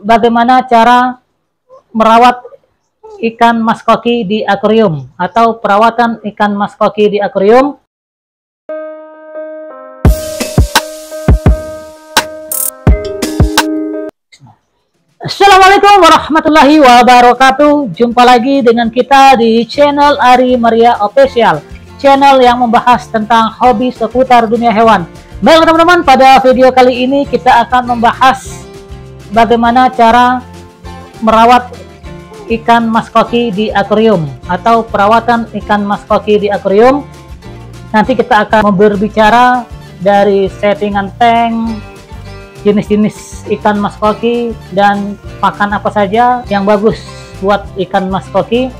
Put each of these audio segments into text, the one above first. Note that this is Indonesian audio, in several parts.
bagaimana cara merawat ikan mas koki di akuarium atau perawatan ikan mas koki di akuarium. Assalamualaikum warahmatullahi wabarakatuh. Jumpa lagi dengan kita di channel Ari Maria Official, channel yang membahas tentang hobi seputar dunia hewan. Baik teman-teman, pada video kali ini kita akan membahas bagaimana cara merawat ikan mas koki di akuarium atau perawatan ikan mas koki di akuarium. Nanti kita akan berbicara dari settingan tank, jenis-jenis ikan mas koki, dan pakan apa saja yang bagus buat ikan mas koki,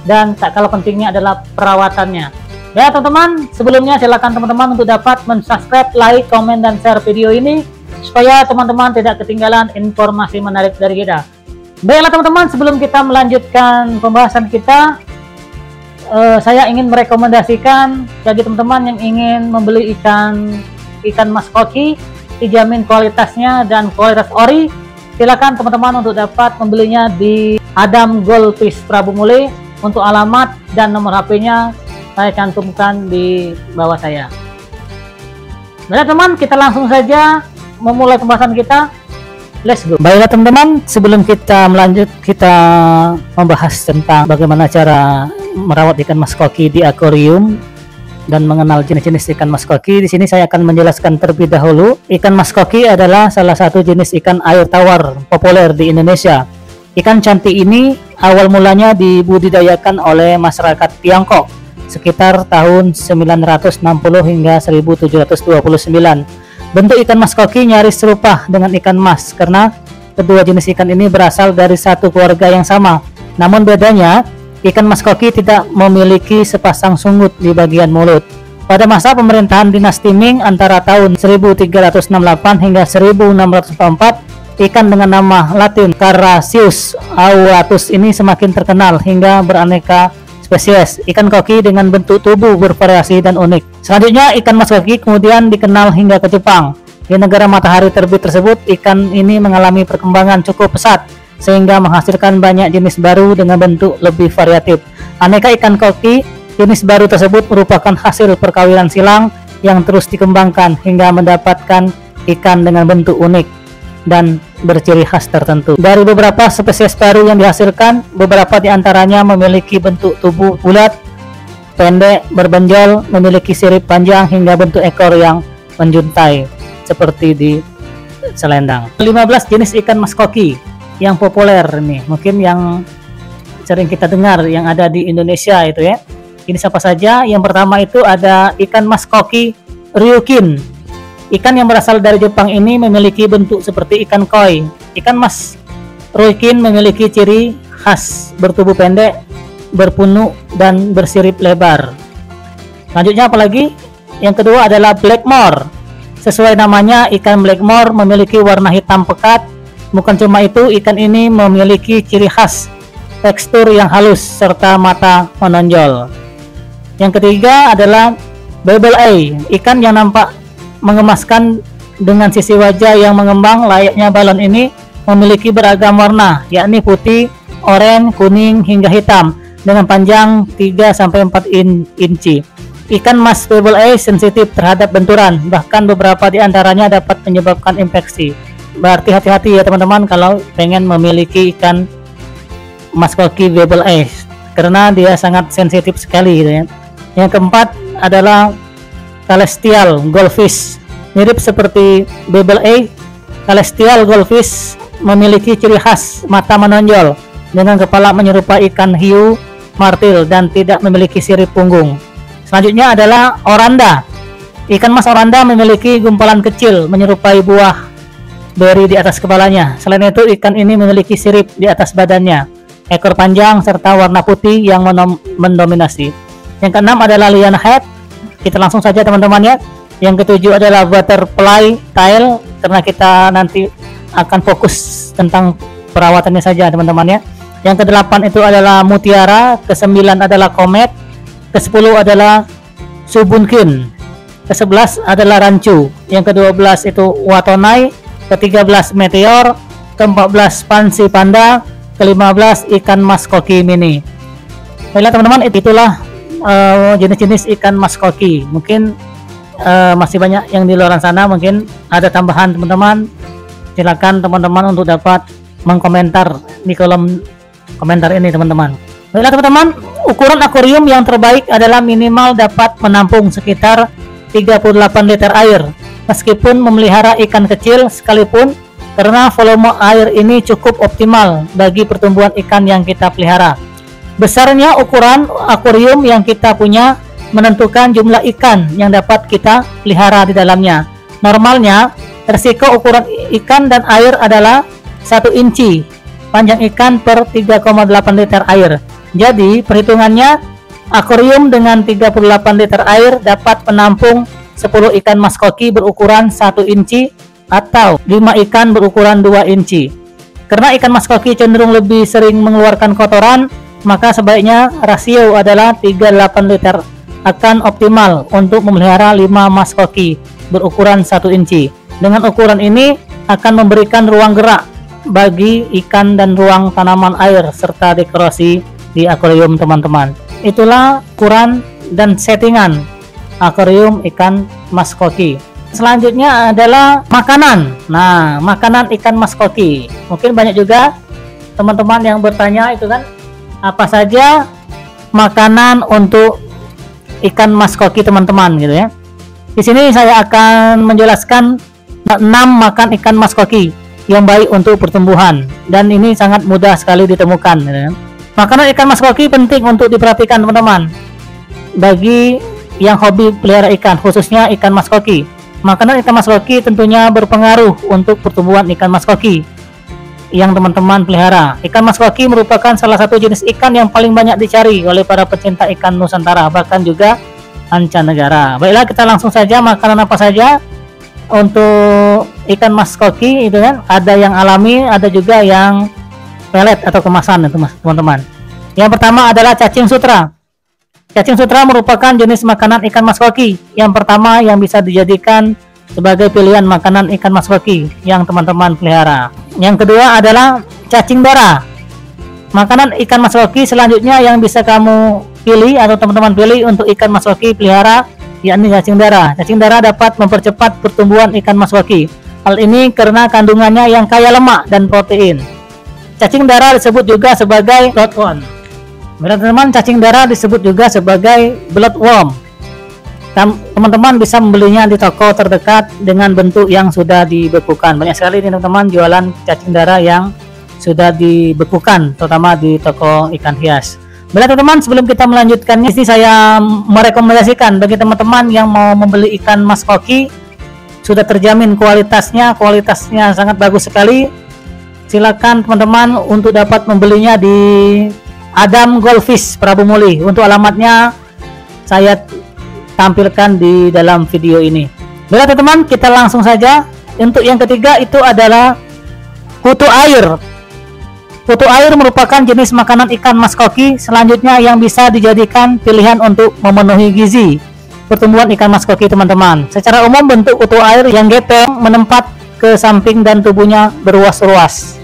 dan tak kalah pentingnya adalah perawatannya. Ya teman-teman, sebelumnya silakan teman-teman untuk dapat mensubscribe, like, komen, dan share video ini supaya teman-teman tidak ketinggalan informasi menarik dari kita. Baiklah teman-teman, sebelum kita melanjutkan pembahasan kita, saya ingin merekomendasikan bagi teman-teman yang ingin membeli ikan mas koki, dijamin kualitasnya dan kualitas ori. Silakan teman-teman untuk dapat membelinya di Adam Goldfish Prabu Mule. Untuk alamat dan nomor HP-nya saya cantumkan di bawah saya. Baiklah teman, kita langsung saja memulai pembahasan kita. Let's go. Baiklah teman-teman, sebelum kita membahas tentang bagaimana cara merawat ikan mas koki di akuarium dan mengenal jenis-jenis ikan mas koki, di sini saya akan menjelaskan terlebih dahulu. Ikan mas koki adalah salah satu jenis ikan air tawar populer di Indonesia. Ikan cantik ini awal mulanya dibudidayakan oleh masyarakat Tiongkok sekitar tahun 960 hingga 1729. Bentuk ikan mas koki nyaris serupa dengan ikan mas karena kedua jenis ikan ini berasal dari satu keluarga yang sama. Namun bedanya, ikan mas koki tidak memiliki sepasang sungut di bagian mulut. Pada masa pemerintahan dinasti Ming antara tahun 1368 hingga 1604, ikan dengan nama Latin Carassius auratus ini semakin terkenal hingga beraneka spesies. Ikan koki dengan bentuk tubuh bervariasi dan unik. Selanjutnya, ikan mas koki kemudian dikenal hingga ke Jepang. Di negara matahari terbit tersebut, ikan ini mengalami perkembangan cukup pesat sehingga menghasilkan banyak jenis baru dengan bentuk lebih variatif. Aneka ikan koki jenis baru tersebut merupakan hasil perkawinan silang yang terus dikembangkan hingga mendapatkan ikan dengan bentuk unik dan berciri khas tertentu. Dari beberapa spesies baru yang dihasilkan, beberapa diantaranya memiliki bentuk tubuh bulat, pendek, berbenjol, memiliki sirip panjang hingga bentuk ekor yang menjuntai seperti di selendang. 15 jenis ikan mas koki yang populer nih, mungkin yang sering kita dengar yang ada di Indonesia itu ya. Ini siapa saja? Yang pertama itu ada ikan mas koki ryukin. Ikan yang berasal dari Jepang ini memiliki bentuk seperti ikan koi. Ikan mas ryukin memiliki ciri khas bertubuh pendek, berpunuk, dan bersirip lebar. Selanjutnya apalagi? Yang kedua adalah Blackmore. Sesuai namanya, ikan Blackmore memiliki warna hitam pekat. Bukan cuma itu, ikan ini memiliki ciri khas tekstur yang halus serta mata menonjol. Yang ketiga adalah Bebel Eye. Ikan yang nampak mengemaskan dengan sisi wajah yang mengembang layaknya balon ini memiliki beragam warna, yakni putih, oranye, kuning, hingga hitam dengan panjang 3-4 inci. Ikan mas Bebel Eye sensitif terhadap benturan, bahkan beberapa di antaranya dapat menyebabkan infeksi. Berarti hati-hati ya teman-teman kalau pengen memiliki ikan mas koki Bebel Eye karena dia sangat sensitif sekali gitu ya. Yang keempat adalah Celestial Goldfish. Mirip seperti Bebel Eye, Celestial Goldfish memiliki ciri khas mata menonjol dengan kepala menyerupai ikan hiu martil dan tidak memiliki sirip punggung. Selanjutnya adalah Oranda. Ikan mas Oranda memiliki gumpalan kecil menyerupai buah beri di atas kepalanya. Selain itu, ikan ini memiliki sirip di atas badannya, ekor panjang, serta warna putih yang mendominasi. Yang keenam adalah Lionhead. Kita langsung saja teman-teman ya. Yang ketujuh adalah Butterfly Tail, karena kita nanti akan fokus tentang perawatannya saja teman-teman ya. Yang kedelapan itu adalah Mutiara. Kesembilan adalah Comet. Ke-10 adalah Subunkin. Ke-11 adalah Rancu. Yang ke-12 itu Watonai. Ke-13 Meteor. ke-14 pansi panda, ke-15 ikan mas koki mini. Baiklah teman-teman, itulah jenis-jenis ikan mas koki. Mungkin masih banyak yang di luar sana, mungkin ada tambahan teman-teman. Silakan teman-teman untuk dapat mengkomentar di kolom komentar ini teman-teman. Baiklah teman-teman, ukuran akuarium yang terbaik adalah minimal dapat menampung sekitar 38 liter air. Meskipun memelihara ikan kecil sekalipun, karena volume air ini cukup optimal bagi pertumbuhan ikan yang kita pelihara. Besarnya ukuran akuarium yang kita punya menentukan jumlah ikan yang dapat kita pelihara di dalamnya. Normalnya, resiko ukuran ikan dan air adalah 1 inci panjang ikan per 3,8 liter air. Jadi, perhitungannya, akuarium dengan 38 liter air dapat menampung 10 ikan mas koki berukuran 1 inci atau 5 ikan berukuran 2 inci. Karena ikan mas koki cenderung lebih sering mengeluarkan kotoran, maka sebaiknya rasio adalah 38 liter akan optimal untuk memelihara 5 mas koki berukuran 1 inci. Dengan ukuran ini akan memberikan ruang gerak bagi ikan dan ruang tanaman air serta dekorasi di akuarium teman-teman. Itulah ukuran dan settingan akuarium ikan mas koki. Selanjutnya adalah makanan. Nah, makanan ikan mas koki. Mungkin banyak juga teman-teman yang bertanya itu kan, apa saja makanan untuk ikan mas koki teman-teman gitu ya. Di sini saya akan menjelaskan 6 makan ikan mas koki yang baik untuk pertumbuhan, dan ini sangat mudah sekali ditemukan gitu ya. Makanan ikan mas koki penting untuk diperhatikan teman-teman bagi yang hobi pelihara ikan, khususnya ikan mas koki. Makanan ikan mas koki tentunya berpengaruh untuk pertumbuhan ikan mas koki yang teman-teman pelihara. Ikan mas koki merupakan salah satu jenis ikan yang paling banyak dicari oleh para pecinta ikan Nusantara, bahkan juga mancanegara. Baiklah, kita langsung saja makanan apa saja untuk ikan mas koki itu kan. Ada yang alami, ada juga yang pelet atau kemasan itu teman-teman. Yang pertama adalah cacing sutra. Cacing sutra merupakan jenis makanan ikan mas koki yang pertama yang bisa dijadikan sebagai pilihan makanan ikan mas koki yang teman-teman pelihara. Yang kedua adalah cacing dara. Makanan ikan mas koki selanjutnya yang bisa kamu pilih atau teman-teman pilih untuk ikan mas koki pelihara yakni cacing dara. Cacing dara dapat mempercepat pertumbuhan ikan mas koki. Hal ini karena kandungannya yang kaya lemak dan protein. Cacing dara disebut juga sebagai bloodworm. Teman-teman, cacing dara disebut juga sebagai bloodworm. Teman-teman bisa membelinya di toko terdekat dengan bentuk yang sudah dibekukan. Banyak sekali teman-teman jualan cacing dara yang sudah dibekukan, terutama di toko ikan hias. Baiklah teman-teman, sebelum kita melanjutkannya, di sini saya merekomendasikan bagi teman-teman yang mau membeli ikan mas koki, sudah terjamin kualitasnya sangat bagus sekali. Silakan teman-teman untuk dapat membelinya di Adam Goldfish Prabu Muli. Untuk alamatnya saya tampilkan di dalam video ini. Baiklah teman-teman, kita langsung saja. Untuk yang ketiga itu adalah kutu air. Kutu air merupakan jenis makanan ikan mas koki selanjutnya yang bisa dijadikan pilihan untuk memenuhi gizi pertumbuhan ikan mas koki teman-teman. Secara umum bentuk kutu air yang gepeng menempat ke samping dan tubuhnya beruas-ruas.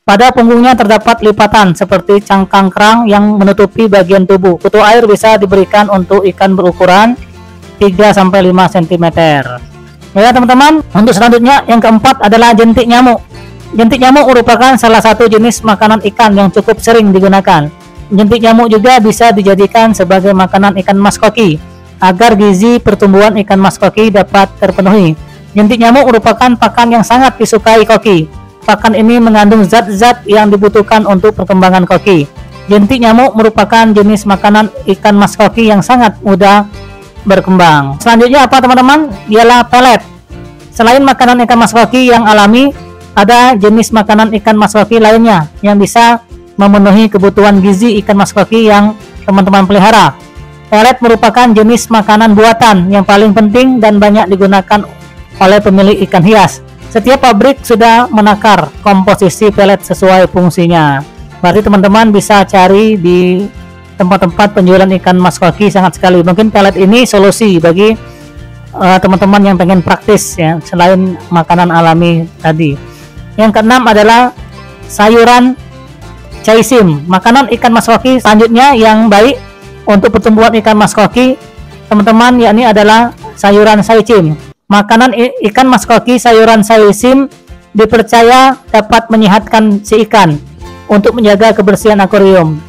Pada punggungnya terdapat lipatan seperti cangkang kerang yang menutupi bagian tubuh. Kutu air bisa diberikan untuk ikan berukuran 3-5 cm. Ya teman-teman, untuk selanjutnya yang keempat adalah jentik nyamuk. Jentik nyamuk merupakan salah satu jenis makanan ikan yang cukup sering digunakan. Jentik nyamuk juga bisa dijadikan sebagai makanan ikan mas koki agar gizi pertumbuhan ikan mas koki dapat terpenuhi. Jentik nyamuk merupakan pakan yang sangat disukai koki. Pakan ini mengandung zat-zat yang dibutuhkan untuk perkembangan koki. Jentik nyamuk merupakan jenis makanan ikan mas koki yang sangat mudah berkembang. Selanjutnya apa teman-teman? Ialah pelet. Selain makanan ikan mas koki yang alami, ada jenis makanan ikan mas koki lainnya yang bisa memenuhi kebutuhan gizi ikan mas koki yang teman-teman pelihara. Pelet merupakan jenis makanan buatan yang paling penting dan banyak digunakan oleh pemilik ikan hias. Setiap pabrik sudah menakar komposisi pelet sesuai fungsinya. Berarti teman-teman bisa cari di tempat-tempat penjualan ikan mas koki sangat sekali. Mungkin pelet ini solusi bagi teman-teman yang pengen praktis ya, selain makanan alami tadi. Yang keenam adalah sayuran chaisim, makanan ikan mas koki selanjutnya yang baik untuk pertumbuhan ikan mas koki teman-teman, yakni adalah sayuran chaisim. Makanan ikan mas koki sayuran chaisim dipercaya dapat menyehatkan si ikan untuk menjaga kebersihan akuarium.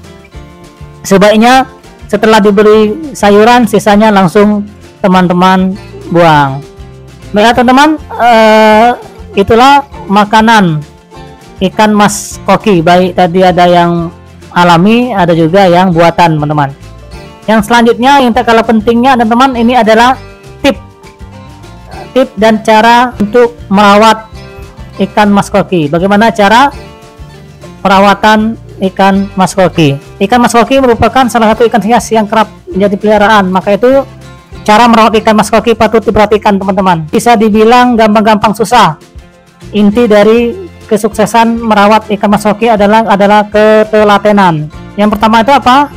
Sebaiknya setelah diberi sayuran, sisanya langsung teman-teman buang. Baiklah teman-teman, itulah makanan ikan mas koki. Baik tadi ada yang alami, ada juga yang buatan teman-teman. Yang selanjutnya yang tak kalah pentingnya teman-teman, ini adalah tip dan cara untuk merawat ikan mas koki. Bagaimana cara perawatan ikan mas koki? Ikan mas koki merupakan salah satu ikan hias yang kerap menjadi peliharaan, maka itu cara merawat ikan mas koki patut diperhatikan teman-teman. Bisa dibilang gampang-gampang susah. Inti dari kesuksesan merawat ikan mas koki adalah ketelatenan. Yang pertama itu apa?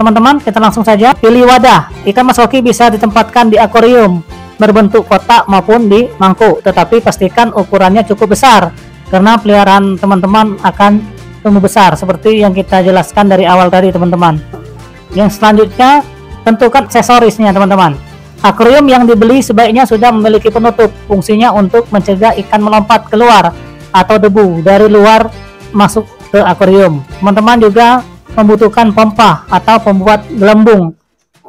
Teman-teman, kita langsung saja pilih wadah. Ikan mas koki bisa ditempatkan di akuarium berbentuk kotak maupun di mangkuk, tetapi pastikan ukurannya cukup besar karena peliharaan teman-teman akan tumbuh besar seperti yang kita jelaskan dari awal tadi teman-teman. Yang selanjutnya, tentukan aksesorisnya teman-teman. Akuarium yang dibeli sebaiknya sudah memiliki penutup, fungsinya untuk mencegah ikan melompat keluar atau debu dari luar masuk ke akuarium. Teman-teman juga membutuhkan pompa atau pembuat gelembung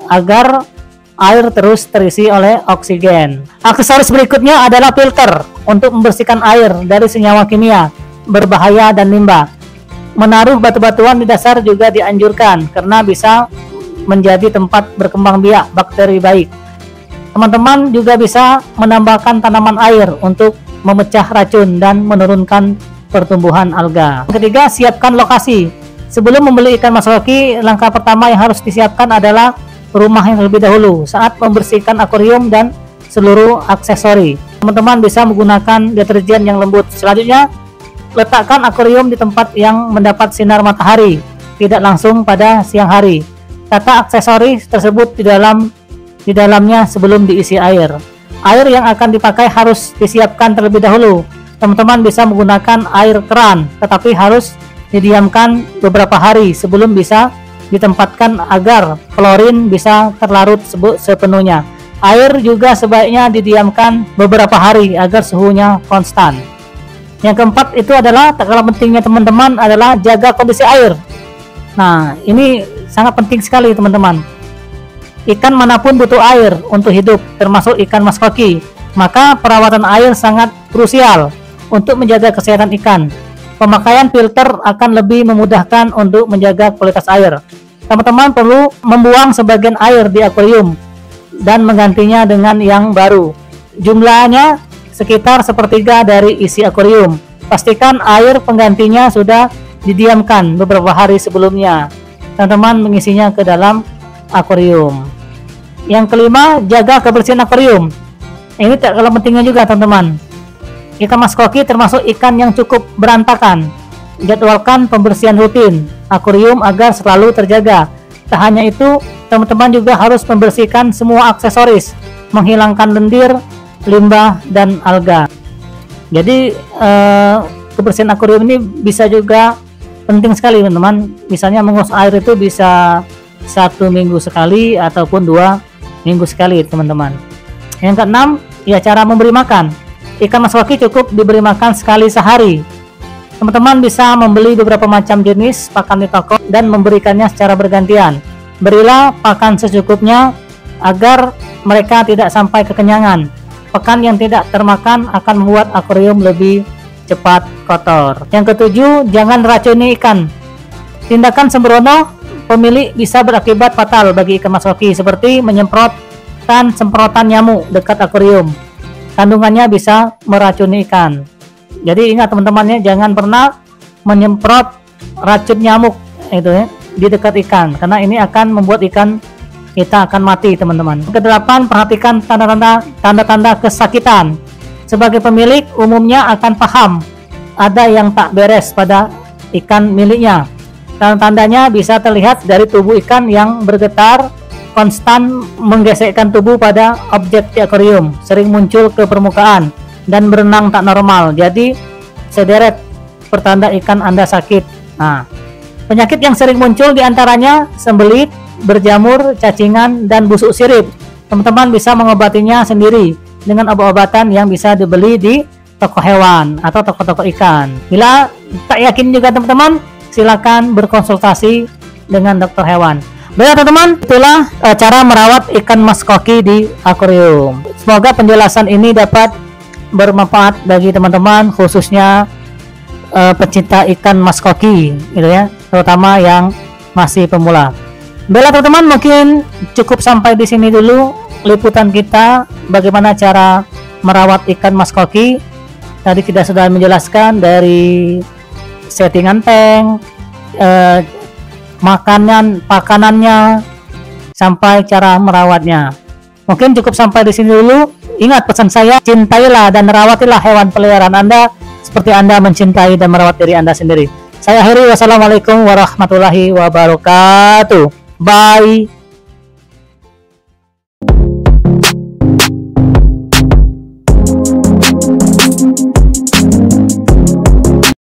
agar air terus terisi oleh oksigen. Aksesoris berikutnya adalah filter untuk membersihkan air dari senyawa kimia berbahaya dan limbah. Menaruh batu-batuan di dasar juga dianjurkan karena bisa menjadi tempat berkembang biak bakteri baik. Teman-teman juga bisa menambahkan tanaman air untuk memecah racun dan menurunkan pertumbuhan alga. Yang ketiga, siapkan lokasi. Sebelum membeli ikan mas koki, langkah pertama yang harus disiapkan adalah rumah yang terlebih dahulu saat membersihkan akuarium dan seluruh aksesori. Teman-teman bisa menggunakan deterjen yang lembut. Selanjutnya, letakkan akuarium di tempat yang mendapat sinar matahari, tidak langsung pada siang hari. Tata aksesori tersebut di dalamnya sebelum diisi air. Air yang akan dipakai harus disiapkan terlebih dahulu. Teman-teman bisa menggunakan air keran, tetapi harus didiamkan beberapa hari sebelum bisa ditempatkan agar klorin bisa terlarut sepenuhnya. Air juga sebaiknya didiamkan beberapa hari agar suhunya konstan. Yang keempat itu adalah, tak kalah pentingnya teman-teman, adalah jaga kondisi air. Nah, ini sangat penting sekali teman-teman. Ikan manapun butuh air untuk hidup, termasuk ikan mas koki. Maka perawatan air sangat krusial untuk menjaga kesehatan ikan. Pemakaian filter akan lebih memudahkan untuk menjaga kualitas air. Teman-teman perlu membuang sebagian air di akuarium dan menggantinya dengan yang baru. Jumlahnya sekitar sepertiga dari isi akuarium. Pastikan air penggantinya sudah didiamkan beberapa hari sebelumnya. Teman-teman mengisinya ke dalam akuarium. Yang kelima, jaga kebersihan akuarium. Ini tak kalah pentingnya juga teman-teman. Ikan mas koki termasuk ikan yang cukup berantakan. Jadwalkan pembersihan rutin akuarium agar selalu terjaga. Tak hanya itu, teman-teman juga harus membersihkan semua aksesoris, menghilangkan lendir, limbah, dan alga. Jadi kebersihan akuarium ini bisa juga penting sekali teman-teman. Misalnya mengurus air itu bisa 1 minggu sekali ataupun 2 minggu sekali teman-teman. Yang keenam, ya cara memberi makan. Ikan mas koki cukup diberi makan sekali sehari. Teman-teman bisa membeli beberapa macam jenis pakan di toko dan memberikannya secara bergantian. Berilah pakan secukupnya agar mereka tidak sampai kekenyangan. Pakan yang tidak termakan akan membuat akuarium lebih cepat kotor. Yang ketujuh, jangan racuni ikan. Tindakan sembrono pemilik bisa berakibat fatal bagi ikan mas koki, seperti menyemprotkan semprotan nyamuk dekat akuarium. Kandungannya bisa meracuni ikan. Jadi ingat teman-temannya, jangan pernah menyemprot racun nyamuk itu ya di dekat ikan, karena ini akan membuat ikan kita akan mati teman-teman. Kedelapan, perhatikan tanda-tanda kesakitan. Sebagai pemilik umumnya akan paham ada yang tak beres pada ikan miliknya. Tanda-tandanya bisa terlihat dari tubuh ikan yang bergetar, konstan menggesekkan tubuh pada objek di akuarium, sering muncul ke permukaan dan berenang tak normal. Jadi sederet pertanda ikan Anda sakit. Nah, penyakit yang sering muncul diantaranya sembelit, berjamur, cacingan, dan busuk sirip. Teman-teman bisa mengobatinya sendiri dengan obat-obatan yang bisa dibeli di toko hewan atau toko-toko ikan. Bila tak yakin juga teman-teman, silakan berkonsultasi dengan dokter hewan. Baik teman-teman, itulah cara merawat ikan mas koki di akuarium. Semoga penjelasan ini dapat bermanfaat bagi teman-teman, khususnya pecinta ikan mas koki, gitu ya, terutama yang masih pemula. Baiklah teman-teman, mungkin cukup sampai di sini dulu liputan kita bagaimana cara merawat ikan mas koki. Tadi kita sudah menjelaskan dari settingan tank, pakanannya, sampai cara merawatnya. Mungkin cukup sampai di sini dulu. Ingat pesan saya, cintailah dan rawatilah hewan peliharaan Anda seperti Anda mencintai dan merawat diri Anda sendiri. Saya akhiri, wassalamualaikum warahmatullahi wabarakatuh. Bye.